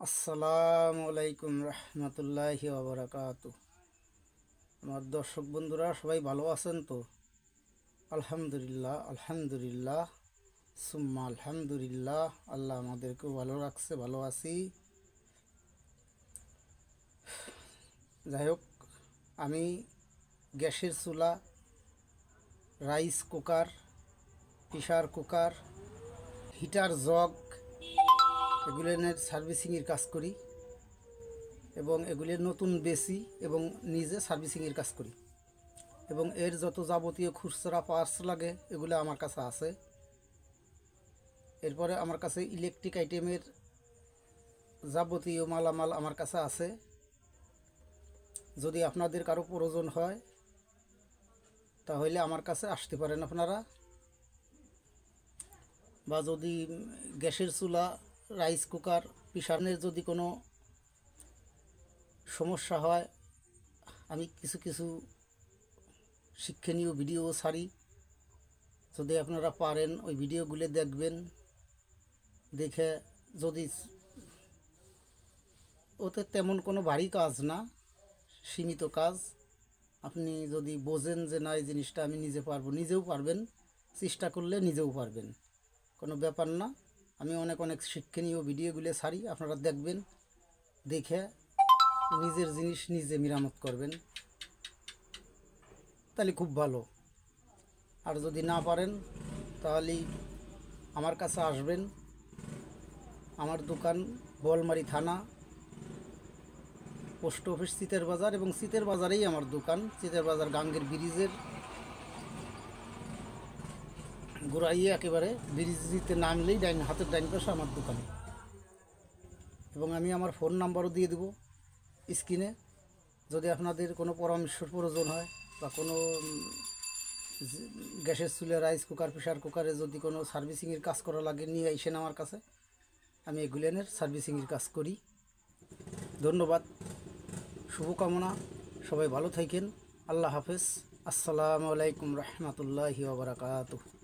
আসসালামু আলাইকুম রহমতুল্লাহি ওয়া বারাকাতুহু। আমার দর্শক বন্ধুরা সবাই ভালো আছেন তো? আলহামদুলিল্লাহ আলহামদুলিল্লাহ সুম্মা আলহামদুলিল্লাহ। আল্লাহ আমাদেরকেও ভালো রাখছে, ভালো আছি। যাই হোক, আমি গ্যাসের চুলা, rice cooker, pressure cooker, heater jug এগুলোর সার্ভিসিংয়ের কাজ করি এবং এগুলির নতুন বেশি এবং নিজে সার্ভিসিংয়ের কাজ করি এবং এর যত যাবতীয় খুচরা পার্টস লাগে এগুলো আমার কাছে আছে। এরপরে আমার কাছে ইলেকট্রিক আইটেমের যাবতীয় মালামাল আমার কাছে আছে। যদি আপনাদের কারো প্রয়োজন হয় তাহলে আমার কাছে আসতে পারেন আপনারা, বা যদি গ্যাসের চুলা, রাইস কুকার, প্রেসারের যদি কোনো সমস্যা হয়, আমি কিছু কিছু শিক্ষণীয় ভিডিও ছাড়ি। যদি আপনারা পারেন ওই ভিডিওগুলো দেখবেন, দেখে যদি ওতে তেমন কোনো ভারী কাজ না, সীমিত কাজ, আপনি যদি বোঝেন যে না এই জিনিসটা আমি নিজে পারবো, নিজেও পারবেন, চেষ্টা করলে নিজেও পারবেন, কোনো ব্যাপার না। আমি অনেক অনেক শিক্ষণীয় ভিডিওগুলো ছাড়ি, আপনারা দেখবেন, দেখে নিজের জিনিস নিজে মেরামত করবেন, তাহলে খুব ভালো। আর যদি না পারেন তাহলে আমার কাছে আসবেন। আমার দোকান বোয়ালমারী থানা, পোস্ট অফিস, চিতের বাজার, এবং চিতের বাজারেই আমার দোকান। চিতের বাজার গাঙ্গের ব্রিজের গোড়াইয়ে, একেবারে ব্রিজতে নামলেই হাতের ডাইন পাশে আমার দোকান। এবং আমি আমার ফোন নাম্বারও দিয়ে দেবো স্ক্রিনে। যদি আপনাদের কোনো পরামর্শের প্রয়োজন হয় বা কোনো গ্যাসের চুলা, রাইস কুকার, প্রেসার কুকারে যদি কোনো সার্ভিসিংয়ের কাজ করা লাগে, নিয়ে আসেন আমার কাছে, আমি এগুলেনের সার্ভিসিংয়ের কাজ করি। ধন্যবাদ, শুভকামনা, সবাই ভালো থাকেন। আল্লাহ হাফেজ। আসসালামু আলাইকুম রহমতুল্লাহি ওয়া বারাকাতুহু।